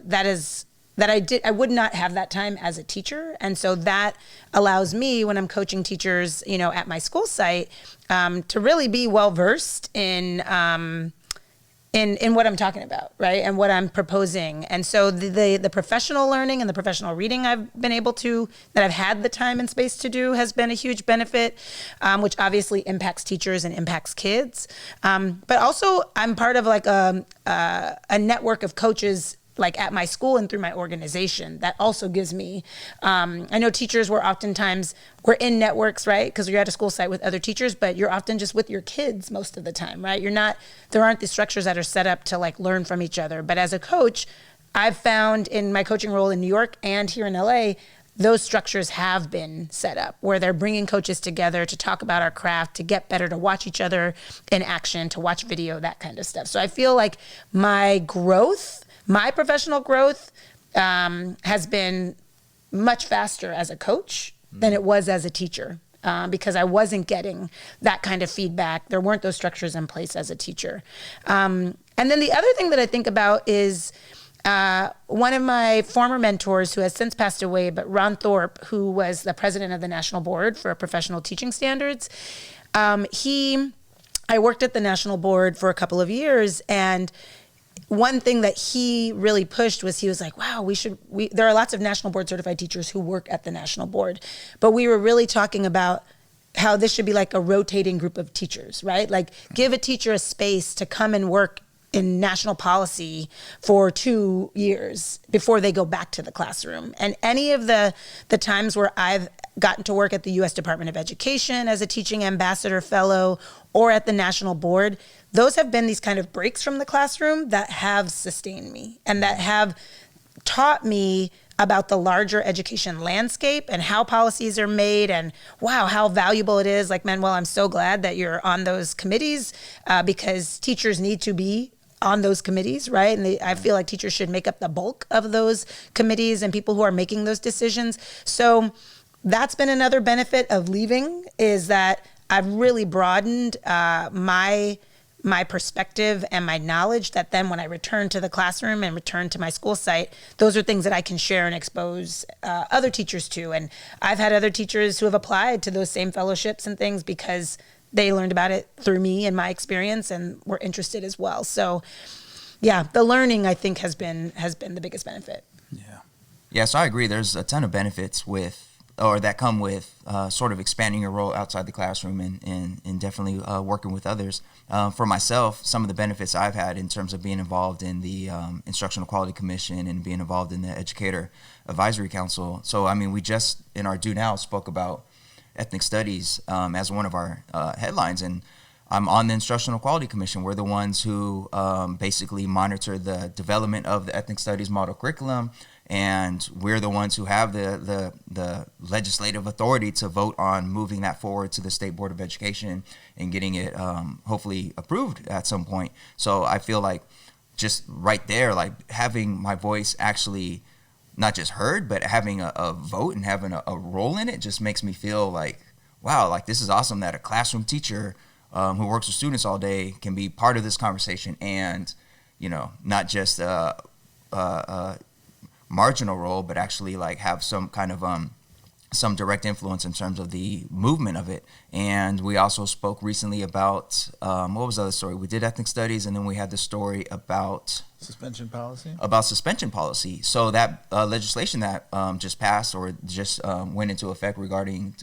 would not have that time as a teacher. And so that allows me, when I'm coaching teachers, at my school site, to really be well-versed in what I'm talking about, right? And what I'm proposing. And so the professional learning and the professional reading that I've had the time and space to do has been a huge benefit, which obviously impacts teachers and impacts kids. But also I'm part of a network of coaches at my school and through my organization. That also gives me, I know teachers we're in networks, right? Because you're at a school site with other teachers, but you're often just with your kids most of the time, right? There aren't the structures that are set up to learn from each other. But as a coach, I've found in my coaching role in New York and here in LA, those structures have been set up where they're bringing coaches together to talk about our craft, to get better, to watch each other in action, to watch video, that kind of stuff. So I feel like my professional growth has been much faster as a coach than it was as a teacher because I wasn't getting that kind of feedback. There weren't those structures in place as a teacher. And then the other thing that I think about is one of my former mentors who has since passed away, but Ron Thorpe, who was the president of the National Board for Professional Teaching Standards, I worked at the National Board for a couple of years, and one thing that he really pushed was he was like, wow, there are lots of National Board certified teachers who work at the National Board, but we were really talking about how this should be a rotating group of teachers, right? Give a teacher a space to come and work in national policy for 2 years before they go back to the classroom. And any of the times where I've gotten to work at the U.S. Department of Education as a teaching ambassador fellow or at the National Board, those have been these kind of breaks from the classroom that have sustained me and that have taught me about the larger education landscape and how policies are made and wow, how valuable it is. Manuel, I'm so glad that you're on those committees because teachers need to be on those committees, right? And I feel like teachers should make up the bulk of those committees and people who are making those decisions. So that's been another benefit of leaving, is that I've really broadened my perspective and my knowledge, that then when I return to the classroom and return to my school site, those are things that I can share and expose other teachers to. And I've had other teachers who have applied to those same fellowships and things because they learned about it through me and my experience and were interested as well. So yeah, the learning I think has been the biggest benefit. Yeah, so I agree. There's a ton of benefits that come with sort of expanding your role outside the classroom and definitely working with others. For myself, some of the benefits I've had in terms of being involved in the Instructional Quality Commission and being involved in the Educator Advisory Council. So, we just in our Do Now spoke about ethnic studies as one of our headlines. And I'm on the Instructional Quality Commission. We're the ones who basically monitor the development of the ethnic studies model curriculum, and we're the ones who have the legislative authority to vote on moving that forward to the State Board of Education and getting it hopefully approved at some point. So I feel like just right there, like having my voice actually not just heard, but having a vote and having a role in it just makes me feel like, wow, like this is awesome that a classroom teacher who works with students all day can be part of this conversation and, you know, not just a marginal role, but actually like have some kind of some direct influence in terms of the movement of it. And we also spoke recently about, what was the other story? We did ethnic studies, and then we had the story about suspension policy. So that legislation that just passed or just went into effect regarding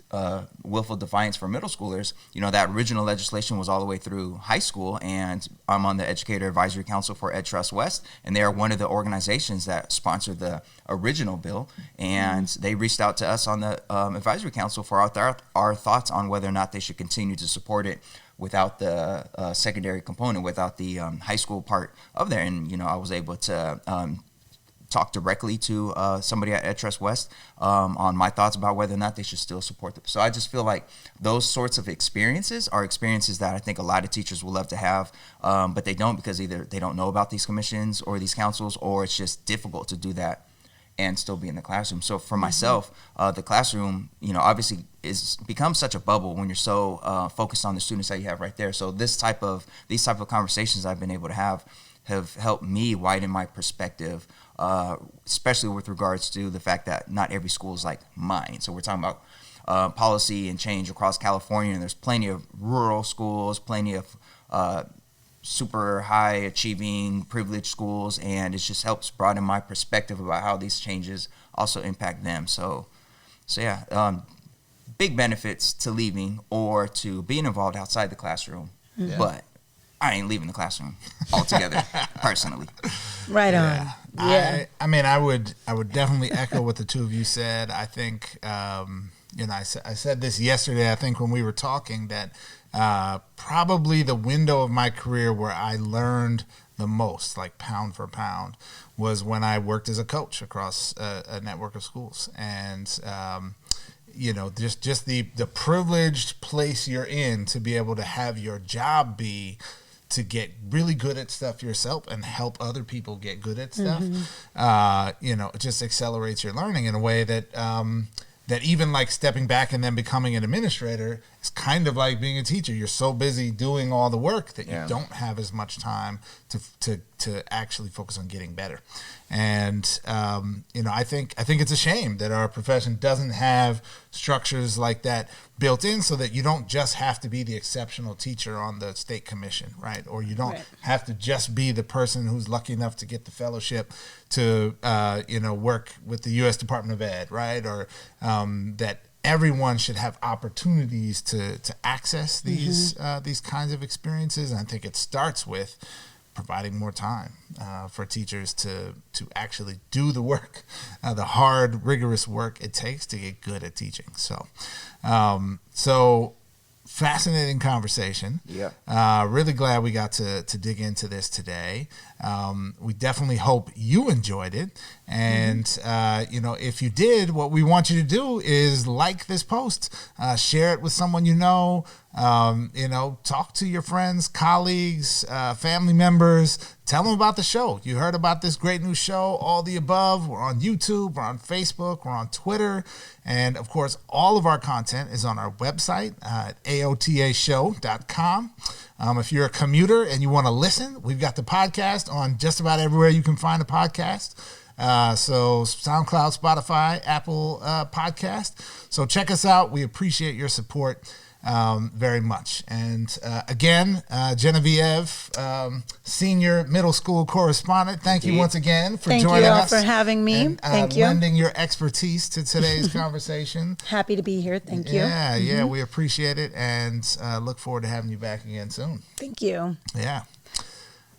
willful defiance for middle schoolers, you know, that original legislation was all the way through high school, and I'm on the Educator Advisory Council for Ed Trust West, and they are one of the organizations that sponsored the original bill, and they reached out to us on the advisory council for our thoughts on whether or not they should continue to support it without the secondary component, without the high school part of there. And, you know, I was able to talk directly to somebody at Ed Trust West on my thoughts about whether or not they should still support them. So I just feel like those sorts of experiences are experiences that I think a lot of teachers would love to have, but they don't, because either they don't know about these commissions or these councils, or it's just difficult to do that and still be in the classroom. So for myself, the classroom, you know, obviously becomes such a bubble when you're so focused on the students that you have right there. So these type of conversations I've been able to have helped me widen my perspective, especially with regards to the fact that not every school is like mine. So we're talking about policy and change across California, and there's plenty of rural schools, plenty of super high achieving privileged schools, and it just helps broaden my perspective about how these changes also impact them. So yeah, big benefits to leaving or to being involved outside the classroom, but I ain't leaving the classroom altogether personally. Right on. Yeah. I mean, I would definitely echo what the two of you said. I think, you know, I said this yesterday, I think when we were talking, that probably the window of my career where I learned the most, like pound for pound, was when I worked as a coach across a network of schools. And, you know, just the privileged place you're in to be able to have your job be to get really good at stuff yourself and help other people get good at stuff, you know, it just accelerates your learning in a way that that even like stepping back and then becoming an administrator is kind of like being a teacher. You're so busy doing all the work that you don't have as much time to actually focus on getting better. And you know, I think it's a shame that our profession doesn't have structures like that built in, so that you don't just have to be the exceptional teacher on the state commission, right? Or you don't have to just be the person who's lucky enough to get the fellowship to you know, work with the U.S. Department of Ed, right? Or that everyone should have opportunities to access these kinds of experiences. And I think it starts with providing more time for teachers to actually do the work, the hard, rigorous work it takes to get good at teaching. So, fascinating conversation. Yeah. Really glad we got to dig into this today. We definitely hope you enjoyed it. And, you know, if you did, what we want you to do is like this post, share it with someone you know, talk to your friends, colleagues, family members, tell them about the show. You heard about this great new show, All the Above. We're on YouTube, we're on Facebook, we're on Twitter. And, of course, all of our content is on our website at AOTAshow.com. If you're a commuter and you want to listen, we've got the podcast on just about everywhere you can find a podcast. So SoundCloud, Spotify, Apple Podcast. So check us out. We appreciate your support very much. And again, Geneviève, senior middle school correspondent, thank you once again for joining us. Thank you all for having me. And, thank you. lending your expertise to today's conversation. Happy to be here. Thank you. Yeah, we appreciate it, and look forward to having you back again soon. Thank you. Yeah.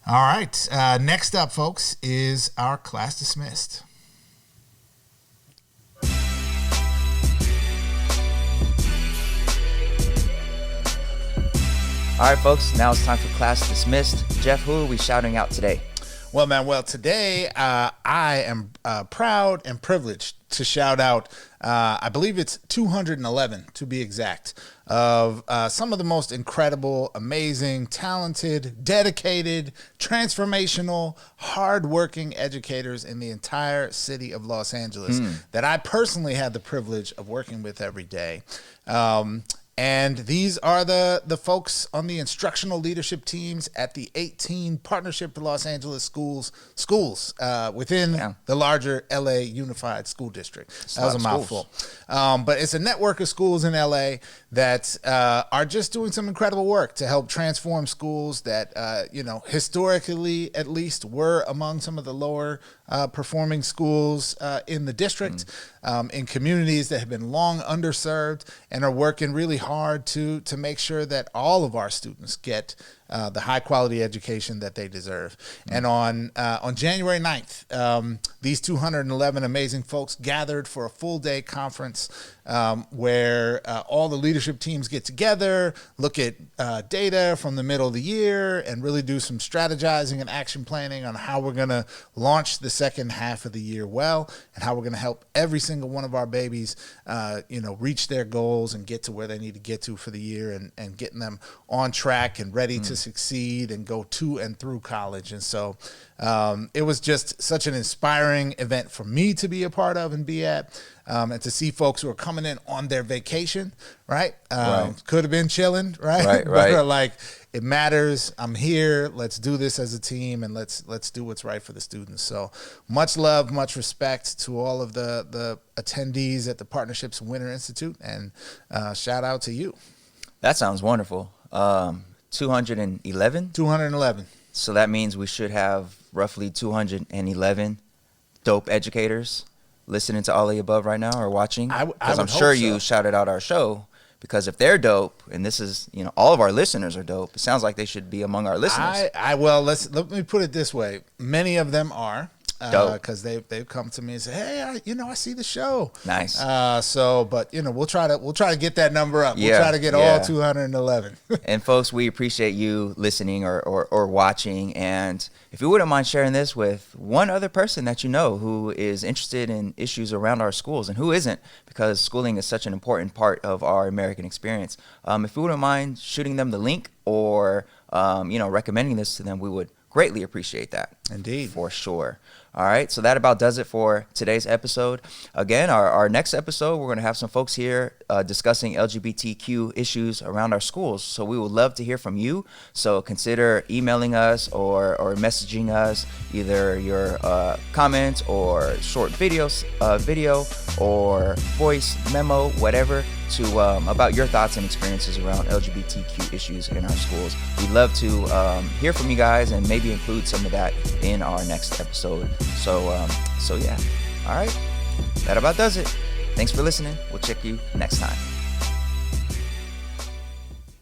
All right. Next up, folks, is our class dismissed. All right, folks, now it's time for class dismissed. Jeff, who are we shouting out today? Well, today I am proud and privileged to shout out, I believe it's 211 to be exact, of some of the most incredible, amazing, talented, dedicated, transformational, hardworking educators in the entire city of Los Angeles that I personally had the privilege of working with every day. And these are the folks on the instructional leadership teams at the 18 Partnership for Los Angeles schools within the larger LA Unified School District. That was a mouthful. But it's a network of schools in LA that are just doing some incredible work to help transform schools that, historically at least were among some of the lower performing schools in the district, in communities that have been long underserved, and are working really hard to make sure that all of our students get the high quality education that they deserve. And on January 9th, these 211 amazing folks gathered for a full day conference where all the leadership teams get together, look at data from the middle of the year, and really do some strategizing and action planning on how we're going to launch the second half of the year well, and how we're going to help every single one of our babies, reach their goals and get to where they need to get to for the year, and getting them on track and ready to succeed and go to and through college. And so it was just such an inspiring event for me to be a part of and be at, and to see folks who are coming in on their vacation, right? Could have been chilling, right? But are like, it matters. I'm here. Let's do this as a team, and let's do what's right for the students. So much love, much respect to all of the attendees at the Partnerships Winter Institute, and shout out to you. That sounds wonderful. 211? 211. So that means we should have roughly 211 dope educators listening to all of the above right now, or watching. Because I'm sure you shouted out our show, because if they're dope, and this is, all of our listeners are dope, it sounds like they should be among our listeners. Let me put it this way. Many of them are. Because they've come to me and say, hey, I see the show. Nice. But we'll try to get that number up. We'll try to get all 211. And folks, we appreciate you listening or watching. And if you wouldn't mind sharing this with one other person that you know who is interested in issues around our schools, and who isn't, because schooling is such an important part of our American experience. If you wouldn't mind shooting them the link, or recommending this to them, we would greatly appreciate that. Indeed. For sure. All right, so that about does it for today's episode. Again, our next episode, we're going to have some folks here discussing LGBTQ issues around our schools. So we would love to hear from you. So consider emailing us or messaging us, either your comments or short video or voice memo, whatever, to about your thoughts and experiences around LGBTQ issues in our schools. We'd love to hear from you guys, and maybe include some of that in our next episode. So yeah. All right. That about does it. Thanks for listening. We'll check you next time.